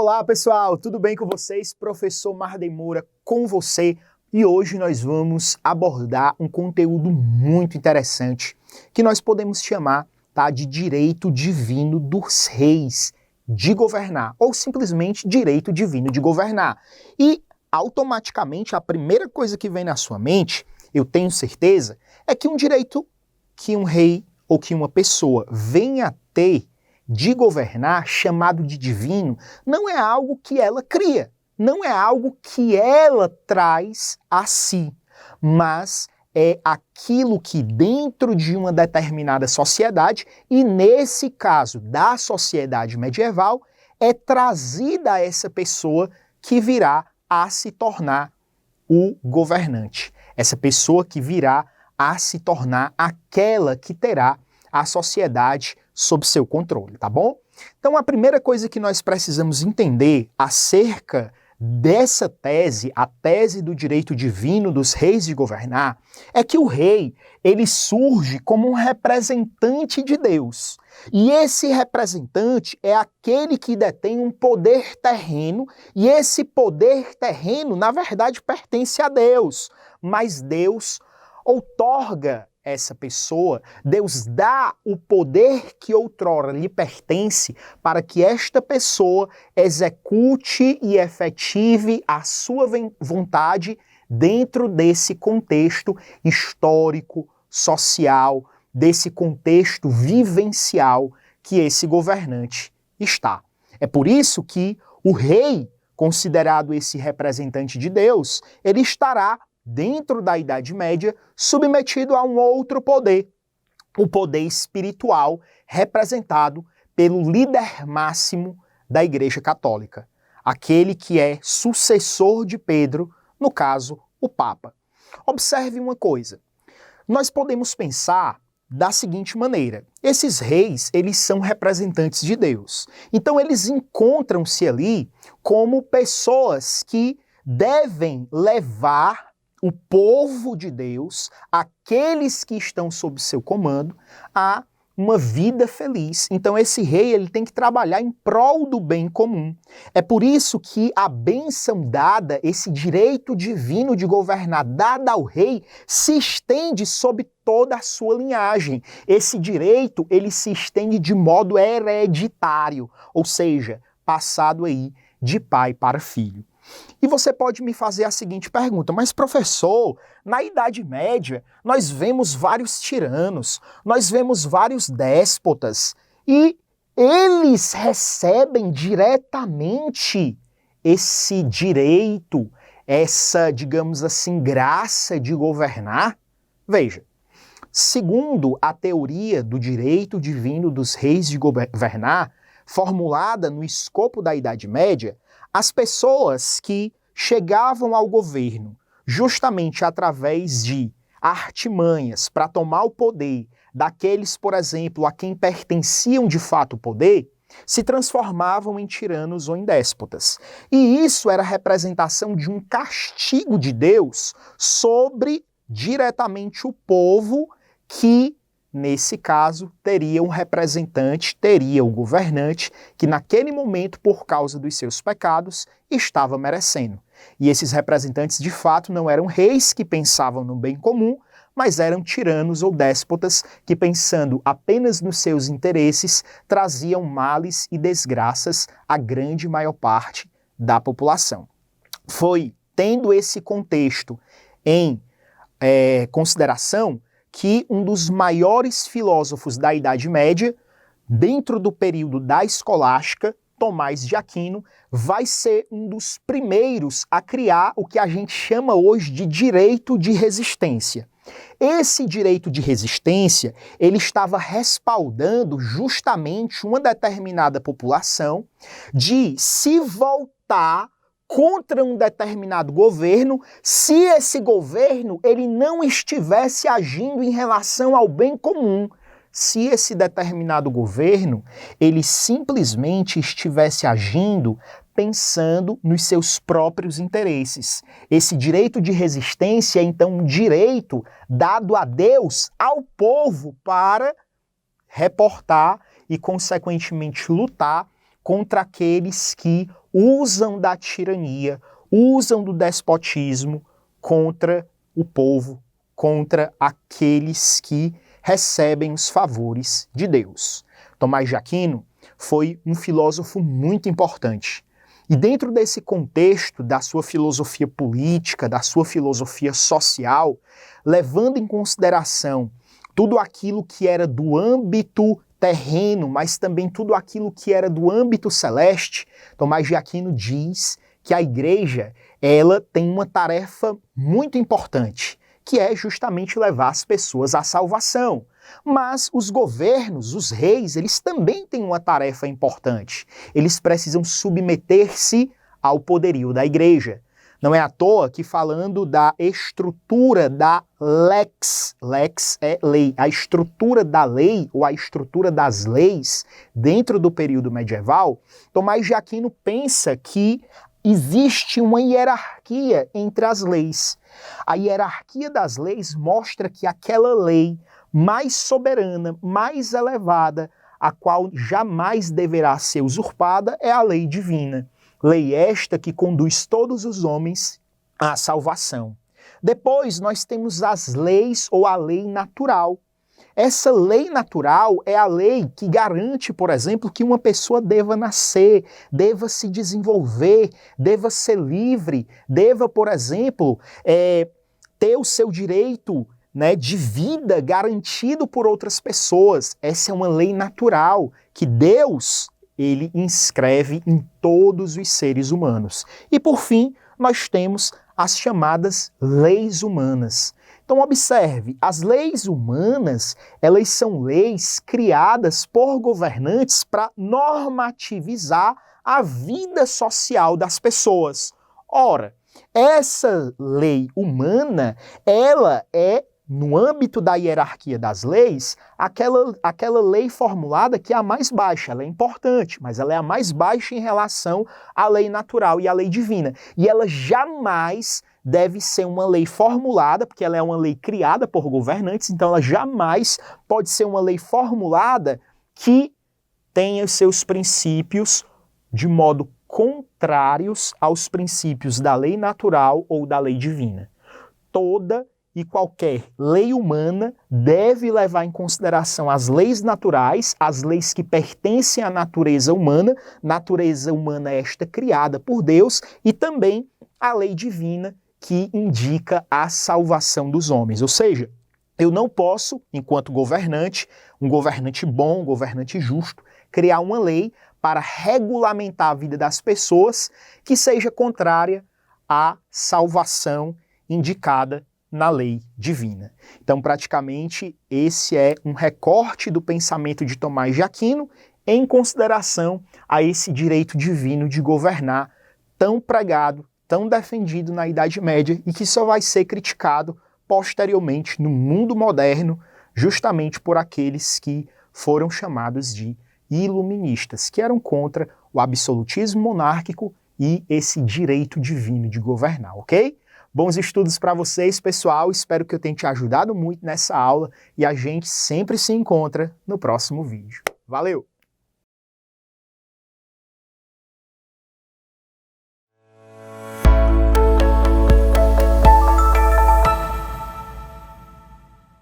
Olá pessoal, tudo bem com vocês? Professor Marden Moura com você e hoje nós vamos abordar um conteúdo muito interessante que nós podemos chamar, de direito divino dos reis de governar ou simplesmente direito divino de governar. E automaticamente a primeira coisa que vem na sua mente, eu tenho certeza, é que um direito que um rei ou que uma pessoa venha a ter de governar, chamado de divino, não é algo que ela cria, não é algo que ela traz a si, mas é aquilo que dentro de uma determinada sociedade, e nesse caso da sociedade medieval, é trazida a essa pessoa que virá a se tornar o governante. Essa pessoa que virá a se tornar aquela que terá a sociedade sob seu controle, tá bom? Então a primeira coisa que nós precisamos entender acerca dessa tese, a tese do direito divino dos reis de governar, é que o rei, ele surge como um representante de Deus. E esse representante é aquele que detém um poder terreno, e esse poder terreno, na verdade, pertence a Deus, mas Deus outorga essa pessoa, Deus dá o poder que outrora lhe pertence para que esta pessoa execute e efetive a sua vontade dentro desse contexto histórico, social, desse contexto vivencial que esse governante está. É por isso que o rei, considerado esse representante de Deus, ele estará dentro da Idade Média, submetido a um outro poder, o poder espiritual representado pelo líder máximo da Igreja Católica, aquele que é sucessor de Pedro, no caso, o Papa. Observe uma coisa, nós podemos pensar da seguinte maneira, esses reis, eles são representantes de Deus, então eles encontram-se ali como pessoas que devem levar o povo de Deus, aqueles que estão sob seu comando, a uma vida feliz. Então esse rei ele tem que trabalhar em prol do bem comum. É por isso que a bênção dada, esse direito divino de governar dada ao rei, se estende sobre toda a sua linhagem. Esse direito ele se estende de modo hereditário, ou seja, passado aí de pai para filho. E você pode me fazer a seguinte pergunta, mas professor, na Idade Média nós vemos vários tiranos, nós vemos vários déspotas e eles recebem diretamente esse direito, essa, digamos assim, graça de governar? Veja, segundo a teoria do direito divino dos reis de governar, formulada no escopo da Idade Média, as pessoas que chegavam ao governo justamente através de artimanhas para tomar o poder daqueles, por exemplo, a quem pertenciam de fato o poder, se transformavam em tiranos ou em déspotas. E isso era representação de um castigo de Deus sobre diretamente o povo que, nesse caso, teria um representante, teria o governante, que naquele momento, por causa dos seus pecados, estava merecendo. E esses representantes, de fato, não eram reis que pensavam no bem comum, mas eram tiranos ou déspotas que, pensando apenas nos seus interesses, traziam males e desgraças à grande maior parte da população. Foi tendo esse contexto em consideração que um dos maiores filósofos da Idade Média, dentro do período da escolástica, Tomás de Aquino, vai ser um dos primeiros a criar o que a gente chama hoje de direito de resistência. Esse direito de resistência, ele estava respaldando justamente uma determinada população de se voltar contra um determinado governo, se esse governo ele não estivesse agindo em relação ao bem comum, se esse determinado governo ele simplesmente estivesse agindo pensando nos seus próprios interesses. Esse direito de resistência é então um direito dado a Deus ao povo para reportar e consequentemente lutar contra aqueles que usam da tirania, usam do despotismo contra o povo, contra aqueles que recebem os favores de Deus. Tomás de Aquino foi um filósofo muito importante. E dentro desse contexto da sua filosofia política, da sua filosofia social, levando em consideração tudo aquilo que era do âmbito terreno, mas também tudo aquilo que era do âmbito celeste, Tomás de Aquino diz que a igreja, ela tem uma tarefa muito importante, que é justamente levar as pessoas à salvação. Mas os governos, os reis, eles também têm uma tarefa importante. Eles precisam submeter-se ao poderio da igreja. Não é à toa que, falando da estrutura da lex é lei, a estrutura da lei ou a estrutura das leis dentro do período medieval, Tomás de Aquino pensa que existe uma hierarquia entre as leis. A hierarquia das leis mostra que aquela lei mais soberana, mais elevada, a qual jamais deverá ser usurpada, é a lei divina. Lei esta que conduz todos os homens à salvação. Depois nós temos as leis ou a lei natural. Essa lei natural é a lei que garante, por exemplo, que uma pessoa deva nascer, deva se desenvolver, deva ser livre, deva, por exemplo, ter o seu direito, né, de vida garantido por outras pessoas. Essa é uma lei natural que Deus ele inscreve em todos os seres humanos. E por fim, nós temos as chamadas leis humanas. Então observe, as leis humanas, elas são leis criadas por governantes para normativizar a vida social das pessoas. Ora, essa lei humana, ela é, no âmbito da hierarquia das leis, aquela lei formulada que é a mais baixa. Ela é importante, mas ela é a mais baixa em relação à lei natural e à lei divina. E ela jamais deve ser uma lei formulada, porque ela é uma lei criada por governantes, então ela jamais pode ser uma lei formulada que tenha os seus princípios de modo contrários aos princípios da lei natural ou da lei divina. Toda e qualquer lei humana deve levar em consideração as leis naturais, as leis que pertencem à natureza humana esta criada por Deus, e também a lei divina que indica a salvação dos homens. Ou seja, eu não posso, enquanto governante, um governante bom, um governante justo, criar uma lei para regulamentar a vida das pessoas que seja contrária à salvação indicada na lei divina. Então, praticamente, esse é um recorte do pensamento de Tomás de Aquino em consideração a esse direito divino de governar tão pregado, tão defendido na Idade Média e que só vai ser criticado posteriormente no mundo moderno, justamente por aqueles que foram chamados de iluministas, que eram contra o absolutismo monárquico e esse direito divino de governar, ok? Bons estudos para vocês, pessoal. Espero que eu tenha te ajudado muito nessa aula e a gente sempre se encontra no próximo vídeo. Valeu!